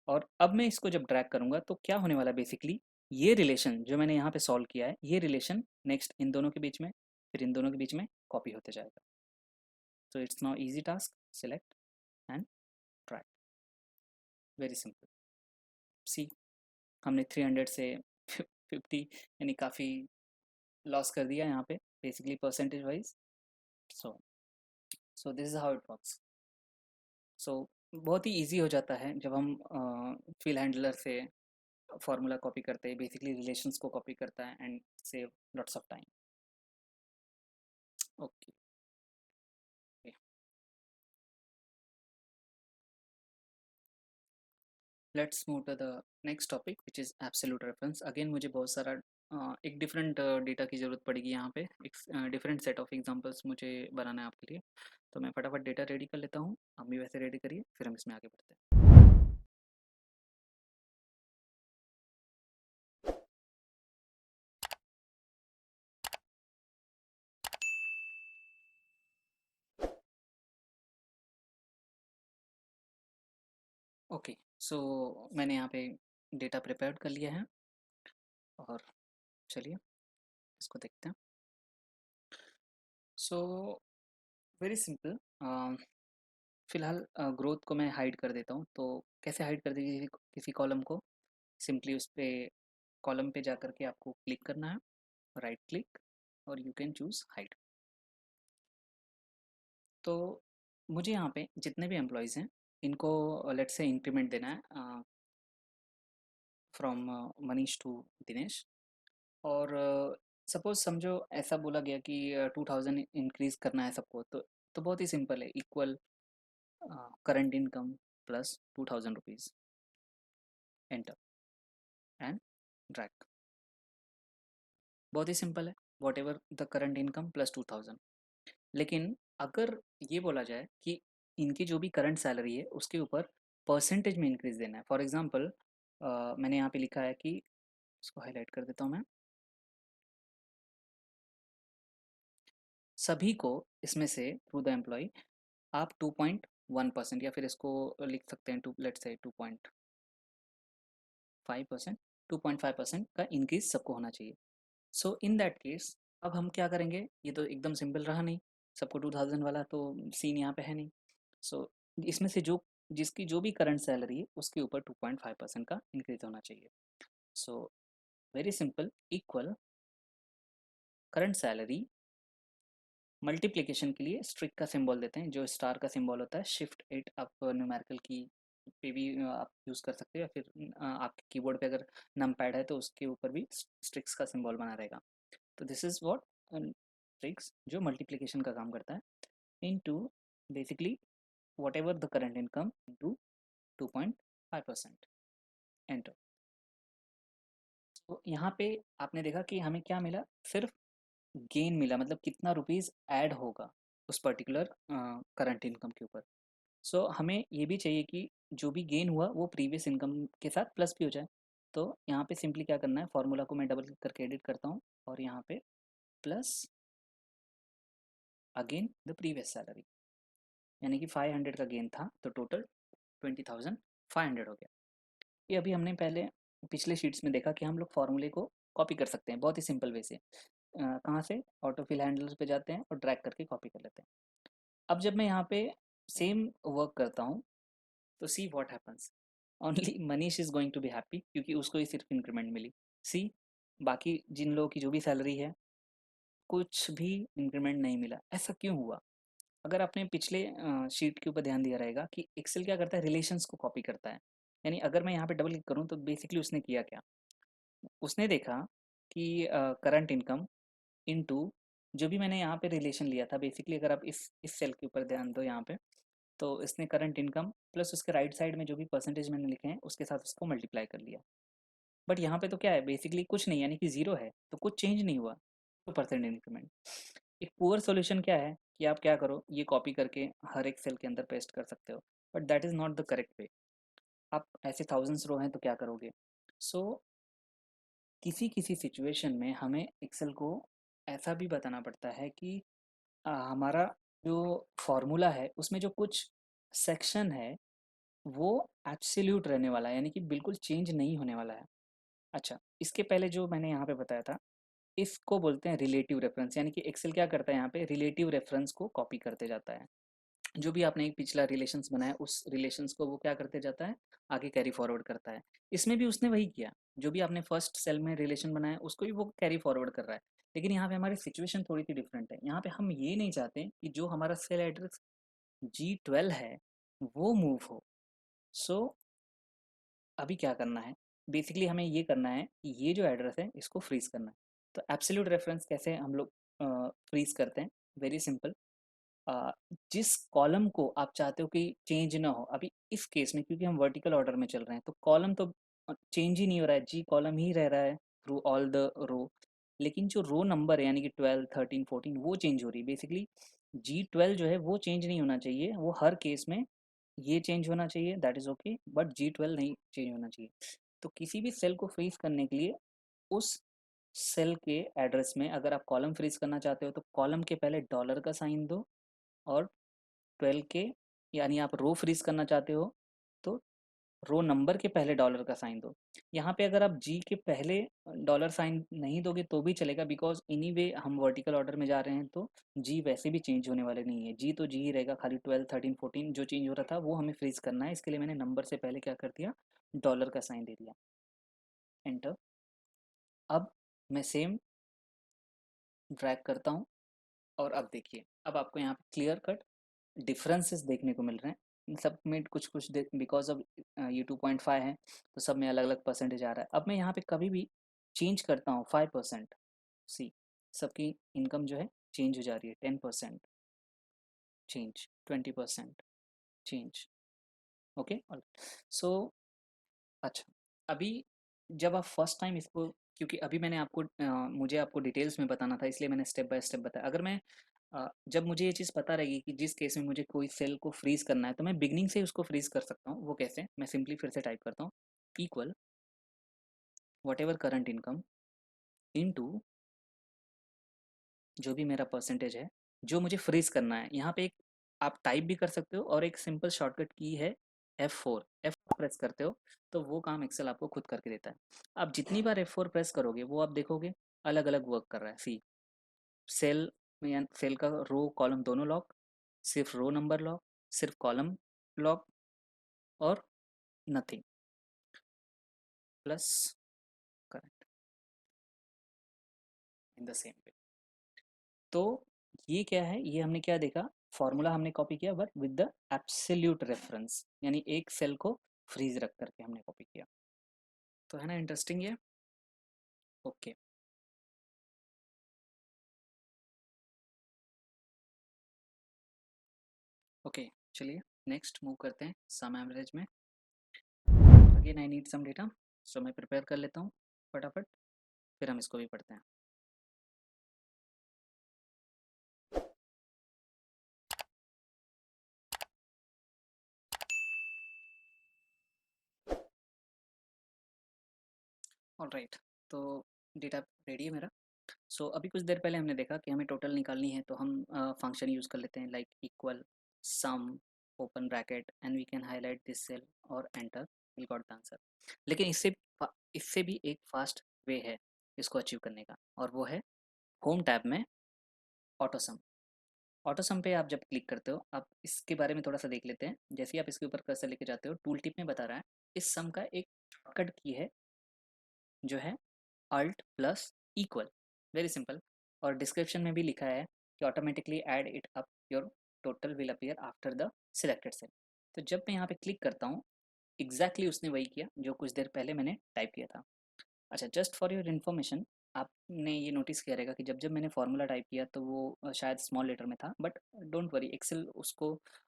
और अब मैं इसको जब ड्रैग करूँगा तो क्या होने वाला है, बेसिकली ये रिलेशन जो मैंने यहाँ पे सॉल्व किया है, ये रिलेशन नेक्स्ट इन दोनों के बीच में, फिर इन दोनों के बीच में कॉपी होते जाएगा। So it's now easy task, select and drag. Very simple. See, हमने 300 से 50 यानी काफ़ी लॉस कर दिया यहाँ पे basically percentage wise. So this is how it works. So बहुत ही इजी हो जाता है जब हम फिल हैंडलर से फार्मूला कॉपी करते हैं. बेसिकली रिलेशंस को कॉपी करता है and save lots of time. Okay, let's move to the next topic which is absolute reference. Again मुझे बहुत सारा एक डिफरेंट डेटा की ज़रूरत पड़ेगी यहाँ पे. एक डिफरेंट सेट ऑफ एग्जांपल्स मुझे बनाना है आपके लिए. तो मैं फटाफट डेटा रेडी कर लेता हूँ. आप भी वैसे रेडी करिए, फिर हम इसमें आगे बढ़ते हैं. ओके, सो मैंने यहाँ पे डेटा प्रिपेयर कर लिया है और चलिए इसको देखते हैं. So very simple. फ़िलहाल ग्रोथ को मैं हाइड कर देता हूँ. तो कैसे हाइड कर दीजिए किसी किसी कॉलम को? सिंपली उस पे कॉलम पे जा कर के आपको क्लिक करना है, राइट क्लिक, और यू कैन चूज़ हाइड. तो मुझे यहाँ पे जितने भी एम्प्लॉयज़ हैं इनको लेट्स से इंक्रीमेंट देना है फ्रॉम मनीष टू दिनेश. और सपोज़ समझो ऐसा बोला गया कि 2000 इंक्रीज़ करना है सबको. तो बहुत ही सिंपल है. Equal current income plus 2000 rupees, enter and drag. बहुत ही सिंपल है. What ever the current income plus 2000. लेकिन अगर ये बोला जाए कि इनकी जो भी करंट सैलरी है उसके ऊपर परसेंटेज में इंक्रीज देना है. फॉर एग्जांपल मैंने यहाँ पे लिखा है कि इसको हाईलाइट कर देता हूँ मैं. सभी को इसमें से थ्रू द एम्प्लॉय आप 2.1% या फिर इसको लिख सकते हैं टू लेट्स से 2.5%. 2.5% का इंक्रीज सबको होना चाहिए. सो इन दैट केस अब हम क्या करेंगे? ये तो एकदम सिंपल रहा नहीं. सबको 2000 वाला तो सीन यहाँ पे है नहीं. सो इसमें से जो जिसकी जो भी करंट सैलरी है उसके ऊपर 2.5% का इंक्रीज होना चाहिए. So very simple. Equal current salary multiplication के लिए स्ट्रिक का सिंबल देते हैं, जो स्टार का सिंबल होता है. शिफ्ट 8 आप न्यूमेरिकल की पे भी आप यूज़ कर सकते हो, या फिर आपके कीबोर्ड पे अगर नम पैड है तो उसके ऊपर भी स्ट्रिक्स का सिंबल बना रहेगा. तो दिस इज़ व्हाट स्ट्रिक्स जो मल्टीप्लिकेशन का काम करता है into basically what ever the current income into 2.5%, enter. तो यहाँ पे आपने देखा कि हमें क्या मिला? सिर्फ गेन मिला, मतलब कितना रुपीस ऐड होगा उस पर्टिकुलर करंट इनकम के ऊपर. सो हमें ये भी चाहिए कि जो भी गेन हुआ वो प्रीवियस इनकम के साथ प्लस भी हो जाए. तो यहाँ पे सिंपली क्या करना है? फॉर्मूला को मैं डबल क्लिक करके एडिट करता हूँ और यहाँ पे plus again the previous salary, यानी कि 500 का गेन था तो टोटल 20,500 हो गया. ये अभी हमने पहले पिछले शीट्स में देखा कि हम लोग फार्मूले को कॉपी कर सकते हैं बहुत ही सिंपल वे से. कहाँ से? ऑटो फिल हैंडलर पे जाते हैं और ड्रैग करके कॉपी कर लेते हैं. अब जब मैं यहाँ पे सेम वर्क करता हूँ तो see what happens. Only Manish is going to be happy क्योंकि उसको ही सिर्फ इंक्रीमेंट मिली. सी बाकी जिन लोगों की जो भी सैलरी है कुछ भी इंक्रीमेंट नहीं मिला. ऐसा क्यों हुआ? अगर आपने पिछले शीट के ऊपर ध्यान दिया रहेगा कि एक्सेल क्या करता है? रिलेशंस को कॉपी करता है. यानी अगर मैं यहाँ पे डबल क्लिक करूँ तो बेसिकली उसने किया क्या? उसने देखा कि करंट इनकम इनटू जो भी मैंने यहाँ पे रिलेशन लिया था. बेसिकली अगर आप इस सेल के ऊपर ध्यान दो यहाँ पे, तो इसने करंट इनकम प्लस उसके राइट साइड में जो भी परसेंटेज मैंने लिखे हैं उसके साथ उसको मल्टीप्लाई कर लिया. बट यहाँ पे तो क्या है? बेसिकली कुछ नहीं, यानी कि जीरो है, तो कुछ चेंज नहीं हुआ. 2% इंक्रीमेंट. एक पुअर सॉल्यूशन क्या है कि आप क्या करो, ये कॉपी करके हर एक सेल के अंदर पेस्ट कर सकते हो. But that is not the correct way. आप ऐसे थाउजेंड्स रो हैं तो क्या करोगे? सो किसी किसी सिचुएशन में हमें एक्सेल को ऐसा भी बताना पड़ता है कि हमारा जो फॉर्मूला है उसमें जो कुछ सेक्शन है वो एब्सोल्यूट रहने वाला है, यानी कि बिल्कुल चेंज नहीं होने वाला है. अच्छा, इसके पहले जो मैंने यहाँ पे बताया था इसको बोलते हैं रिलेटिव रेफरेंस. यानी कि एक्सेल क्या करता है? यहाँ पे रिलेटिव रेफरेंस को कॉपी करते जाता है. जो भी आपने एक पिछला रिलेशंस बनाया उस रिलेशंस को वो क्या करते जाता है, आगे कैरी फॉरवर्ड करता है। इसमें भी उसने वही किया, जो भी आपने फर्स्ट सेल में रिलेशन बनाया उसको भी वो कैरी फॉरवर्ड कर रहा है। लेकिन यहाँ पे हमारी सिचुएशन थोड़ी सी डिफरेंट है। यहाँ पे हम ये नहीं चाहते कि जो हमारा सेल एड्रेस G12 है वो मूव हो। सो अभी क्या करना है, बेसिकली हमें ये करना है कि ये जो एड्रेस है इसको फ्रीज करना है। तो एब्सोल्यूट रेफरेंस कैसे हम लोग फ्रीज करते हैं, वेरी सिंपल। जिस कॉलम को आप चाहते हो कि चेंज ना हो, अभी इस केस में क्योंकि हम वर्टिकल ऑर्डर में चल रहे हैं तो कॉलम तो चेंज ही नहीं हो रहा है, जी कॉलम ही रह रहा है थ्रू ऑल द रो। लेकिन जो रो नंबर है यानी कि 12 13 14 वो चेंज हो रही है। बेसिकली G12 जो है वो चेंज नहीं होना चाहिए, वो हर केस में ये चेंज होना चाहिए, that is okay, but G12 नहीं चेंज होना चाहिए। तो किसी भी सेल को फ्रीज करने के लिए उस सेल के एड्रेस में अगर आप कॉलम फ्रीज करना चाहते हो तो कॉलम के पहले डॉलर का साइन दो, और 12 के यानी आप रो फ्रीज करना चाहते हो तो रो नंबर के पहले डॉलर का साइन दो। यहाँ पे अगर आप जी के पहले डॉलर साइन नहीं दोगे तो भी चलेगा, बिकॉज एनी वे हम वर्टिकल ऑर्डर में जा रहे हैं तो जी वैसे भी चेंज होने वाले नहीं है, जी तो जी ही रहेगा, खाली 12 13 14 जो चेंज हो रहा था वो हमें फ्रीज करना है। इसके लिए मैंने नंबर से पहले क्या कर दिया, डॉलर का साइन दे दिया, एंटर। अब मैं सेम ड्रैग करता हूँ और अब देखिए, अब आपको यहाँ पे क्लियर कट डिफरेंसेस देखने को मिल रहे हैं। सब में कुछ कुछ बिकॉज ऑफ ये 2.5 है तो सब में अलग अलग परसेंटेज आ रहा है। अब मैं यहाँ पे कभी भी चेंज करता हूँ 5%, सी सबकी इनकम जो है चेंज हो जा रही है, 10% चेंज, 20% चेंज, ओके। सो अच्छा, अभी जब आप फर्स्ट टाइम इसको, क्योंकि अभी मैंने आपको मुझे आपको डिटेल्स में बताना था इसलिए मैंने स्टेप बाय स्टेप बताया। अगर मैं जब मुझे ये चीज़ पता रहेगी कि जिस केस में मुझे कोई सेल को फ्रीज करना है तो मैं बिगनिंग से उसको फ्रीज कर सकता हूँ। वो कैसे, मैं सिंपली फिर से टाइप करता हूँ, equal what ever current income into जो भी मेरा परसेंटेज है जो मुझे फ्रीज करना है। यहाँ पे एक आप टाइप भी कर सकते हो और एक सिंपल शॉर्टकट की है F4 प्रेस करते हो तो वो काम एक्सेल आपको खुद करके देता है। आप जितनी बार F4 प्रेस करोगे वो आप देखोगे अलग अलग वर्क कर रहा है। सी सेल या सेल का रो कॉलम दोनों लॉक, सिर्फ रो नंबर लॉक, सिर्फ कॉलम लॉक, और nothing plus current in the same वे। तो ये क्या है, ये हमने क्या देखा, फॉर्मूला हमने कॉपी किया but with the absolute reference, यानी एक सेल को फ्रीज रख करके हमने कॉपी किया। तो है ना इंटरेस्टिंग ये, ओके। ओके चलिए नेक्स्ट मूव करते हैं सम एवरेज में। Again I need some data, so मैं प्रिपेयर कर लेता हूँ फटाफट, फिर हम इसको भी पढ़ते हैं। ऑलराइट, तो डेटा रेडी है मेरा। सो अभी कुछ देर पहले हमने देखा कि हमें टोटल निकालनी है तो हम फंक्शन यूज़ कर लेते हैं like equal sum open bracket and we can highlight this cell और enter, will got the answer. लेकिन इससे भी एक फास्ट वे है इसको अचीव करने का, और वो है होम टैब में ऑटो सम। ऑटो सम पे आप जब क्लिक करते हो, आप इसके बारे में थोड़ा सा देख लेते हैं। जैसे ही आप इसके ऊपर कर्सर लेके जाते हो टूल टिप में बता रहा है इस सम का एक शॉर्टकट की है जो है alt plus equal, very simple. और डिस्क्रिप्शन में भी लिखा है कि automatically add it up, your total will appear after the selected cell. तो जब मैं यहाँ पे क्लिक करता हूँ एग्जैक्टली उसने वही किया जो कुछ देर पहले मैंने टाइप किया था। अच्छा, जस्ट फॉर योर इन्फॉर्मेशन, आपने ये नोटिस किया रहेगा कि जब जब मैंने फार्मूला टाइप किया तो वो शायद स्मॉल लेटर में था, बट डोंट वरी, एक्सेल उसको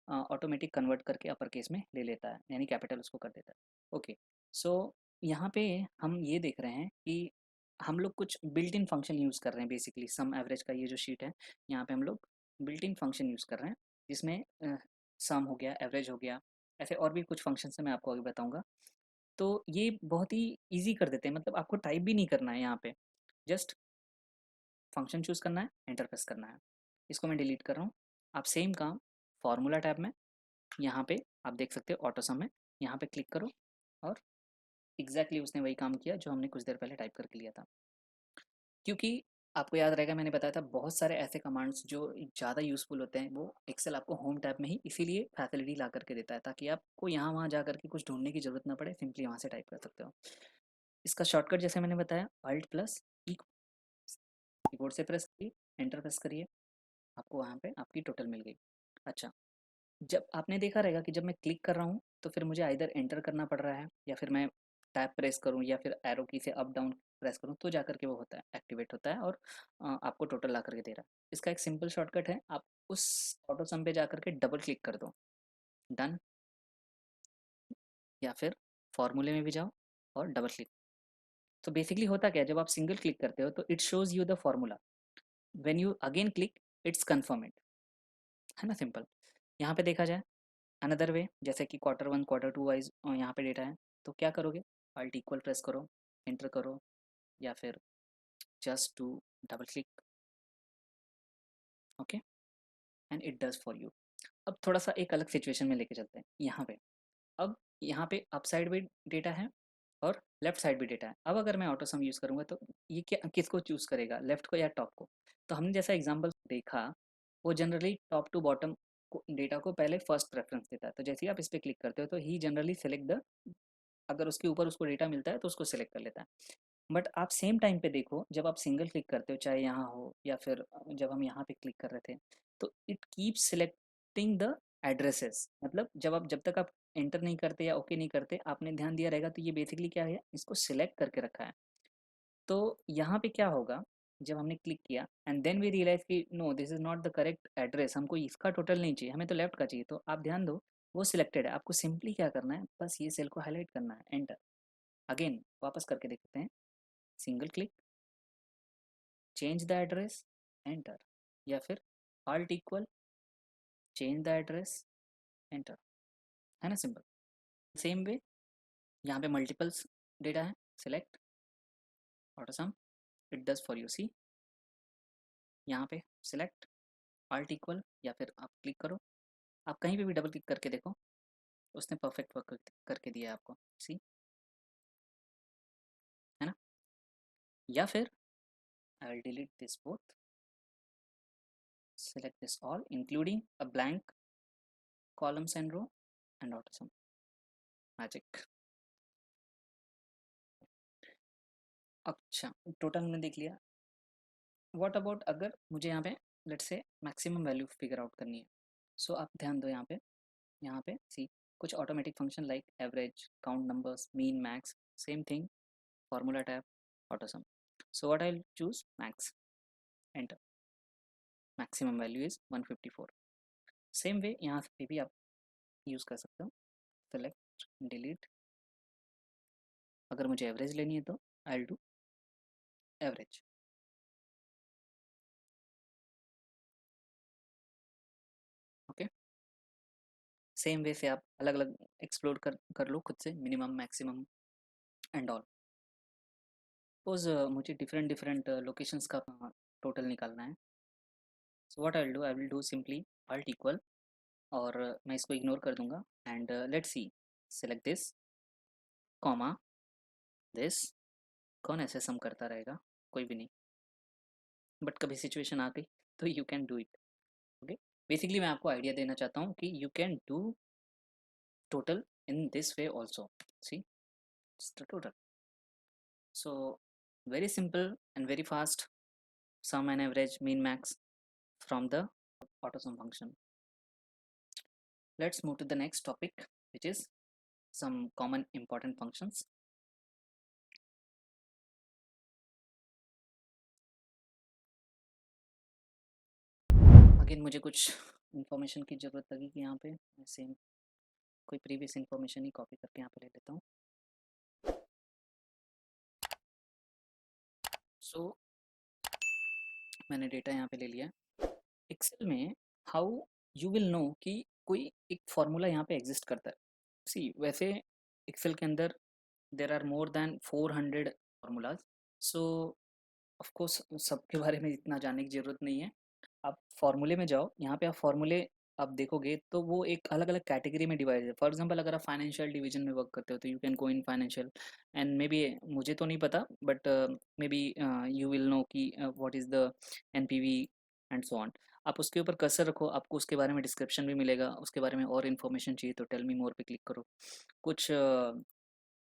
ऑटोमेटिक कन्वर्ट करके अपर केस में ले लेता है, यानी कैपिटल उसको कर देता है। ओके, सो यहाँ पे हम ये देख रहे हैं कि हम लोग कुछ बिल्ट इन फंक्शन यूज़ कर रहे हैं। बेसिकली सम एवरेज का ये जो शीट है यहाँ पे हम लोग बिल्ट इन फंक्शन यूज़ कर रहे हैं, जिसमें सम हो गया, एवरेज हो गया, ऐसे और भी कुछ फंक्शन है मैं आपको आगे बताऊँगा। तो ये बहुत ही ईज़ी कर देते हैं, मतलब आपको टाइप भी नहीं करना है यहाँ पे, जस्ट फंक्शन चूज़ करना है, एंटर प्रेस करना है। इसको मैं डिलीट कर रहा हूँ। आप सेम काम फार्मूला टैब में यहाँ पे आप देख सकते हो ऑटो सम है, यहाँ पे क्लिक करो और एग्जैक्टली उसने वही काम किया जो हमने कुछ देर पहले टाइप करके लिया था। क्योंकि आपको याद रहेगा मैंने बताया था बहुत सारे ऐसे कमांड्स जो ज़्यादा यूज़फुल होते हैं वो एक्सेल आपको होम टैब में ही इसीलिए फैसिलिटी ला करके देता है, ताकि आपको यहाँ वहाँ जा करके कुछ ढूंढने की ज़रूरत ना पड़े, सिंपली वहाँ से टाइप कर सकते हो। इसका शॉर्टकट जैसे मैंने बताया, अल्ट प्लस ई, कीबोर्ड से प्रेस करिए, एंटर प्रेस करिए, आपको वहाँ पे आपकी टोटल मिल गई। अच्छा, जब आपने देखा रहेगा कि जब मैं क्लिक कर रहा हूँ तो फिर मुझे आइदर एंटर करना पड़ रहा है या फिर मैं टैब प्रेस करूँ या फिर एरो की से अप डाउन प्रेस करूँ तो जा करके वो होता है, एक्टिवेट होता है और आपको टोटल ला करके दे रहा है। इसका एक सिंपल शॉर्टकट है, आप उस ऑटो सम पे जा करके डबल क्लिक कर दो, डन, या फिर फॉर्मूले में भी जाओ और डबल क्लिक। तो बेसिकली होता क्या है, जब आप सिंगल क्लिक करते हो तो it shows you the formula, when you again click it's confirm it, है ना, सिंपल। यहाँ पे देखा जाए अनदर वे, जैसे कि Q1 Q2 वाइज यहाँ पे डेटा है, तो क्या करोगे, अल्ट इक्वल प्रेस करो, एंटर करो, या फिर just to double click, okay, and it does for you. अब थोड़ा सा एक अलग सिचुएशन में लेके चलते हैं यहाँ पे। अब यहाँ पे अप साइड भी डेटा है और लेफ्ट साइड भी डेटा है। अब अगर मैं ऑटो सम यूज़ करूँगा तो ये क्या किसको चूज़ करेगा, लेफ्ट को या टॉप को? तो हमने जैसा एग्जांपल देखा, वो जनरली टॉप टू बॉटम को डेटा को पहले फर्स्ट प्रेफरेंस देता है। तो जैसे ही आप इस पे क्लिक करते हो तो ही जनरली सेलेक्ट द, अगर उसके ऊपर उसको डेटा मिलता है तो उसको सिलेक्ट कर लेता है। बट आप सेम टाइम पे देखो, जब आप सिंगल क्लिक करते हो, चाहे यहाँ हो या फिर जब हम यहाँ पे क्लिक कर रहे थे, तो it keep selecting the addresses. मतलब जब तक आप एंटर नहीं करते या ओके नहीं करते, आपने ध्यान दिया रहेगा तो ये बेसिकली क्या है, इसको सिलेक्ट करके रखा है। तो यहाँ पे क्या होगा, जब हमने क्लिक किया एंड देन वी रियलाइज कि no this is not the correct address, हमको इसका टोटल नहीं चाहिए, हमें तो लेफ्ट का चाहिए, तो आप ध्यान दो वो सिलेक्टेड है। आपको सिंपली क्या करना है, बस ये सेल को हाईलाइट करना है, एंटर। अगेन वापस करके देखते हैं, single click, change the address, enter, या फिर alt equal change the address, enter, है ना, सिंपल। सेम वे यहाँ पे मल्टीपल्स डेटा है, select auto sum, it does for you, see यहाँ पे सिलेक्ट alt इक्वल, या फिर आप क्लिक करो, आप कहीं पे भी डबल क्लिक करके देखो, उसने परफेक्ट वर्क करके दिया है आपको, सी, है ना। या फिर I will delete this both, select this all including a blank columns and row and auto sum, magic। अच्छा, टोटल हमने देख लिया। व्हाट अबाउट अगर मुझे यहाँ पे let's say maximum value figure out करनी है, सो आप ध्यान दो यहाँ पे सी, कुछ automatic function like average, count numbers, mean, max, same thing, formula tab, auto some. So what I choose max, enter, maximum value is 154। Same way यहाँ पे भी आप यूज़ कर सकते हो, सेलेक्ट, डिलीट, अगर मुझे एवरेज लेनी है तो I do average, okay. Same way से आप अलग अलग एक्सप्लोर कर लो खुद से, minimum, maximum and all. Suppose मुझे डिफरेंट डिफरेंट लोकेशंस का टोटल निकालना है, so what I will do simply alt equal, और मैं इसको इग्नोर कर दूंगा, and let's see, select this, comma this, कौन ऐसे सम करता रहेगा, कोई भी नहीं, बट कभी सिचुएशन आ गई तो you can do it, okay. Basically मैं आपको आइडिया देना चाहता हूँ कि you can do total in this way also, see, it's the total. So very simple and very fast sum and average, mean, max from the AutoSum function. Let's move to the next topic, which is some common important functions. Again मुझे कुछ information की ज़रूरत लगी कि यहाँ पे मैं same कोई previous information ही copy करके यहाँ पे ले लेता हूँ। So मैंने डेटा यहाँ पे ले लिया। एक्सेल में हाउ यू विल नो कि कोई एक फॉर्मूला यहाँ पे एग्जिस्ट करता है। सी वैसे एक्सेल के अंदर there are more than 400 formulas, so of course सबके बारे में इतना जानने की ज़रूरत नहीं है। आप फार्मूले में जाओ, यहाँ पे आप फार्मूले आप देखोगे तो वो एक अलग अलग कैटेगरी में डिवाइड है। फॉर एग्जांपल अगर आप फाइनेंशियल डिवीजन में वर्क करते हो तो you can go in financial, and may be, मुझे तो नहीं पता but may be you will know कि what is the NPV and so on. आप उसके ऊपर कर्सर रखो, आपको उसके बारे में डिस्क्रिप्शन भी मिलेगा, उसके बारे में और इन्फॉर्मेशन चाहिए तो टेल मी मोर पे क्लिक करो। कुछ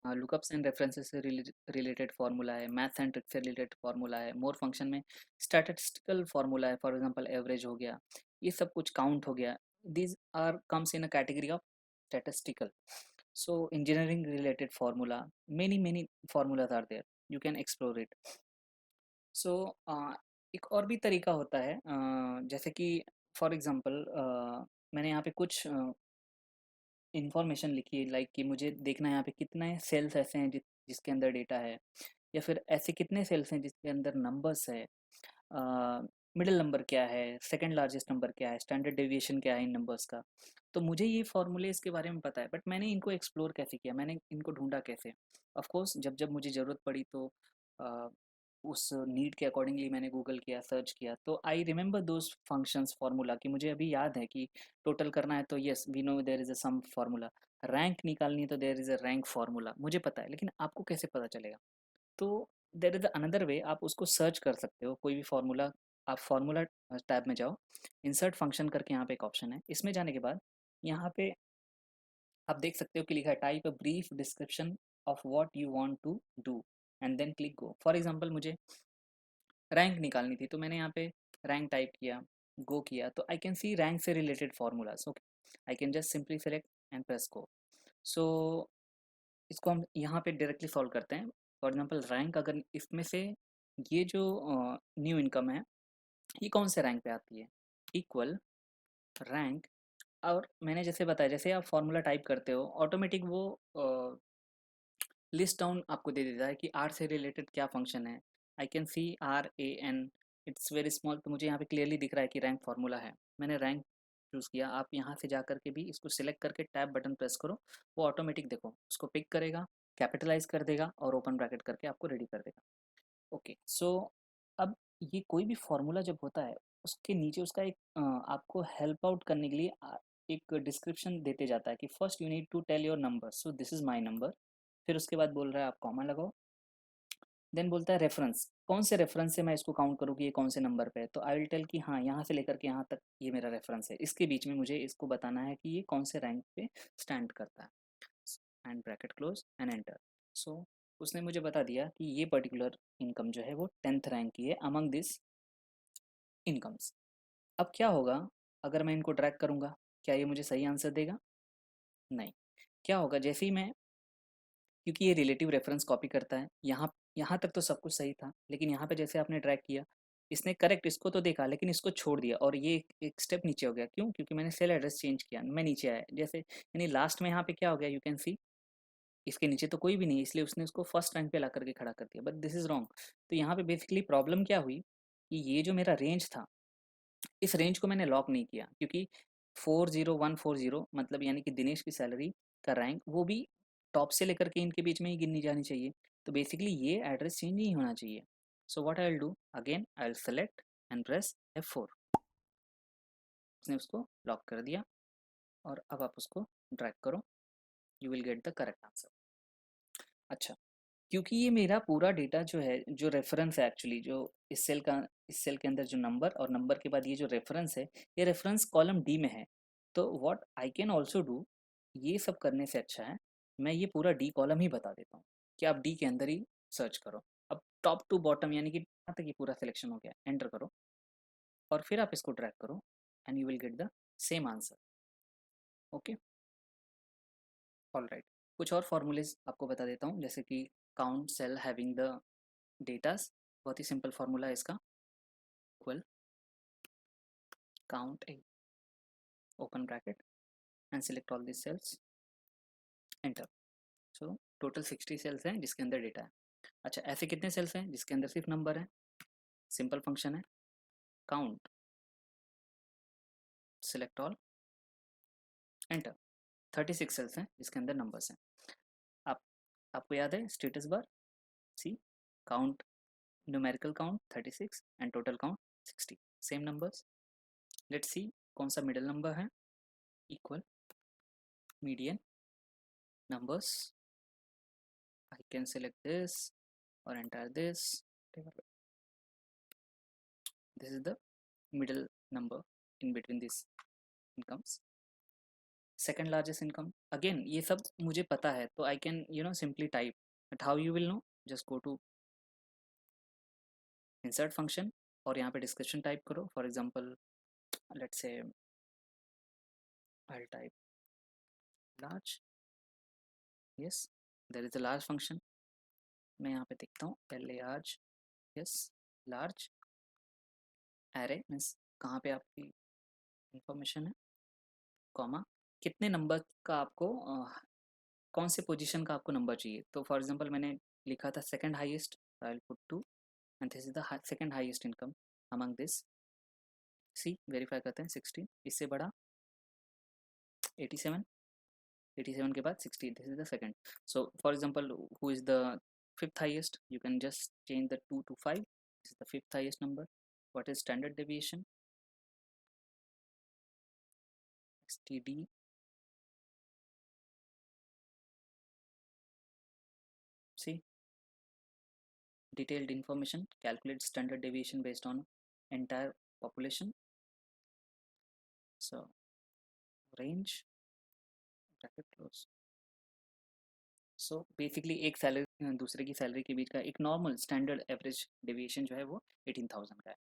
लुकअप्स एंड रेफरेंसेस से रिलेटेड फार्मूला है, मैथ्स एंड ट्रिक्स से रिलेटेड फार्मूला है, मोर फंक्शन में स्टैटिस्टिकल फार्मूला है, फॉर एग्जांपल एवरेज हो गया, ये सब कुछ काउंट हो गया। These are comes in a category of statistical. So engineering related formula, many formulas are there, you can explore it. So एक और भी तरीका होता है, जैसे कि फॉर एग्जांपल मैंने यहाँ पे कुछ इंफॉर्मेशन लिखी है, लाइक कि मुझे देखना है यहाँ पे कितने सेल्स ऐसे हैं जिसके अंदर डेटा है, या फिर ऐसे कितने सेल्स हैं जिसके अंदर नंबर्स है, मिडिल नंबर क्या है, सेकंड लार्जेस्ट नंबर क्या है, स्टैंडर्ड डेविएशन क्या है इन नंबर्स का। तो मुझे ये फॉर्मूले इसके बारे में पता है, बट मैंने इनको एक्सप्लोर कैसे किया, मैंने इनको ढूंढा कैसे। ऑफ कोर्स जब जब मुझे ज़रूरत पड़ी तो अ, उस नीड के अकॉर्डिंगली मैंने गूगल किया, सर्च किया, तो I remember those functions formula, कि मुझे अभी याद है कि टोटल करना है तो yes we know there is a sum formula, rank निकालनी है तो there is a rank formula, मुझे पता है, लेकिन आपको कैसे पता चलेगा? तो देयर इज़ अनदर वे, आप उसको सर्च कर सकते हो कोई भी फार्मूला। आप फार्मूला टैब में जाओ, इंसर्ट फंक्शन करके यहाँ पे एक ऑप्शन है, इसमें जाने के बाद यहाँ पे आप देख सकते हो कि लिखा है type a brief description of what you want to do and then click go. For example मुझे रैंक निकालनी थी तो मैंने यहाँ पे रैंक टाइप किया, गो किया, तो आई कैन सी रैंक से related formulas. Okay, I can just simply select and press go. So इसको हम यहाँ पे डायरेक्टली सॉल्व करते हैं। फॉर एग्जांपल रैंक, अगर इसमें से ये जो न्यू इनकम है ये कौन से रैंक पे आती है, इक्वल रैंक। और मैंने जैसे बताया, जैसे आप फॉर्मूला टाइप करते हो ऑटोमेटिक वो लिस्ट डाउन आपको दे देता है कि आर से रिलेटेड क्या फंक्शन है। आई can C RAN, it's very small, तो मुझे यहाँ पे क्लियरली दिख रहा है कि रैंक फार्मूला है। मैंने रैंक चूज़ किया, आप यहाँ से जा करके भी इसको सिलेक्ट करके टैब बटन प्रेस करो, वो ऑटोमेटिक देखो उसको पिक करेगा, कैपिटलाइज कर देगा और ओपन ब्रैकेट करके आपको रेडी कर देगा। ओके, सो अब ये कोई भी फार्मूला जब होता है उसके नीचे उसका एक आपको हेल्प आउट करने के लिए एक डिस्क्रिप्शन देते जाता है कि first you need to tell your number, so this is my number. फिर उसके बाद बोल रहा है आप कॉमा लगाओ, देन बोलता है रेफरेंस, कौन से रेफरेंस से मैं इसको काउंट करूँ कि ये कौन से नंबर पे है, तो आई विल टेल कि हाँ यहाँ से लेकर के यहाँ तक ये मेरा रेफरेंस है, इसके बीच में मुझे इसको बताना है कि ये कौन से रैंक पे स्टैंड करता है, and bracket close and enter. So उसने मुझे बता दिया कि ये पर्टिकुलर इनकम जो है वो 10th रैंक की है अमंग दिस इनकम्स। अब क्या होगा, अगर मैं इनको ड्रैग करूँगा, क्या ये मुझे सही आंसर देगा? नहीं। क्या होगा, जैसे ही मैं, क्योंकि ये रिलेटिव रेफरेंस कॉपी करता है, यहाँ यहाँ तक तो सब कुछ सही था, लेकिन यहाँ पे जैसे आपने ड्रैग किया, इसने करेक्ट इसको तो देखा लेकिन इसको छोड़ दिया और ये एक स्टेप नीचे हो गया। क्यों? क्योंकि मैंने सेल एड्रेस चेंज किया, मैं नीचे आया, जैसे यानी लास्ट में यहाँ पे क्या हो गया, यू कैन सी इसके नीचे तो कोई भी नहीं है, इसलिए उसने उसको फर्स्ट रैंक पे ला करके खड़ा कर दिया, बट दिस इज रॉन्ग। तो यहाँ पे बेसिकली प्रॉब्लम क्या हुई कि ये जो मेरा रेंज था, इस रेंज को मैंने लॉक नहीं किया, क्योंकि 40140 मतलब यानी कि दिनेश की सैलरी का रैंक वो भी टॉप से लेकर के इनके बीच में ही गिननी जानी चाहिए। तो बेसिकली ये एड्रेस चेंज नहीं होना चाहिए। सो what I will do, again I will select and press F4। उसने उसको लॉक कर दिया और अब आप उसको ड्रैग करो, you will get the correct answer. अच्छा, क्योंकि ये मेरा पूरा डेटा जो है, जो रेफरेंस है एक्चुअली, जो इस सेल के अंदर जो नंबर और नंबर के बाद ये जो रेफरेंस है, ये रेफरेंस कॉलम डी में है। तो what I can also do, ये सब करने से अच्छा है मैं ये पूरा डी कॉलम ही बता देता हूँ कि आप डी के अंदर ही सर्च करो। अब टॉप टू बॉटम यानी कि यहाँ तक ये पूरा सिलेक्शन हो गया, एंटर करो और फिर आप इसको ड्रैग करो and you will get the same answer. Okay, all right. कुछ और फॉर्मूलेज आपको बता देता हूँ, जैसे कि count cell having the datas, बहुत ही सिंपल फार्मूला है इसका, equal count A open bracket and select all this cells, enter. So total 60 cells हैं जिसके अंदर डेटा है। अच्छा, ऐसे कितने सेल्स हैं जिसके अंदर सिर्फ नंबर है? सिंपल फंक्शन है, count select all, enter. 36 cells हैं जिसके अंदर नंबर्स हैं। आप आपको याद है status bar, see count, numerical count 36 and total count 60, same numbers. Let's see कौन सा मिडिल नंबर है, equal median numbers. I can select this or enter this. This is the middle number in between these incomes. Second largest income, again ये सब मुझे पता है तो I can simply type, but how you will know, just go to insert function और यहाँ पे description type करो. For example, let's say I'll type large. Yes, there is a large function. मैं यहाँ पे देखता हूँ large. Yes, large array means कहाँ पे आपकी इंफॉर्मेशन है, कॉमा कितने नंबर का आपको कौन से पोजीशन का आपको नंबर चाहिए. तो फॉर एग्जांपल मैंने लिखा था second highest, I will put 2 and this is the second highest income among this. See verify करते हैं 16, इससे बड़ा 87, 87 के बाद 16, this is the second. So for example who is the fifth highest, you can just change the 2 to 5. This is the fifth highest number. What is standard deviation, STD. See, detailed information, calculate standard deviation based on entire population. So range bracket close. So basically एक salary दूसरे की salary के बीच का एक normal standard average deviation जो है वो 18,000 का है.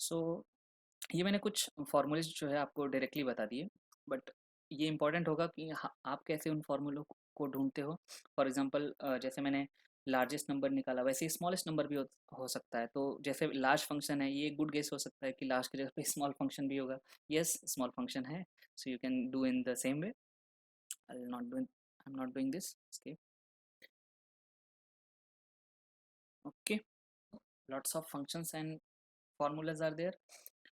सो ये मैंने कुछ फार्मूलेज जो है आपको डायरेक्टली बता दिए, बट ये इंपॉर्टेंट होगा कि आप कैसे उन फार्मूलों को ढूंढते हो. फॉर एग्जांपल जैसे मैंने लार्जेस्ट नंबर निकाला, वैसे ही स्मॉलेस्ट नंबर भी हो सकता है. तो जैसे लार्ज फंक्शन है, ये गुड गेस हो सकता है कि लार्ज की जगह पे स्मॉल फंक्शन भी होगा. यस, स्मॉल फंक्शन है. So you can do in the same way. I am not doing this. Okay, lots of functions and formulas are there.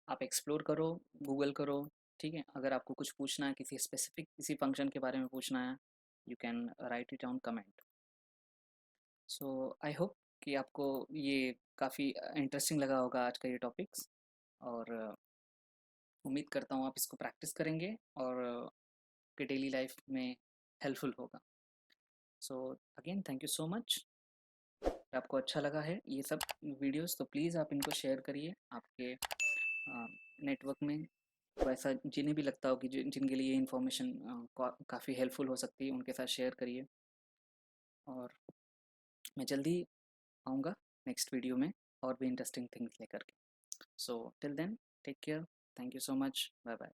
आप एक्सप्लोर करो, गूगल करो. ठीक है, अगर आपको कुछ पूछना है, किसी स्पेसिफिक किसी फंक्शन के बारे में पूछना है, you can write it on comment. So I hope कि आपको ये काफ़ी इंटरेस्टिंग लगा होगा आज का ये टॉपिक्स, और उम्मीद करता हूँ आप इसको प्रैक्टिस करेंगे और के डेली लाइफ में हेल्पफुल होगा. So again thank you so much. आपको अच्छा लगा है ये सब वीडियोस तो प्लीज़ आप इनको शेयर करिए आपके नेटवर्क में. वैसा जिन्हें भी लगता हो कि जिनके लिए ये इन्फॉर्मेशन काफ़ी हेल्पफुल हो सकती है, उनके साथ शेयर करिए. और मैं जल्दी आऊँगा नेक्स्ट वीडियो में और भी इंटरेस्टिंग थिंग्स लेकर के. So till then, take care. Thank you so much. Bye bye.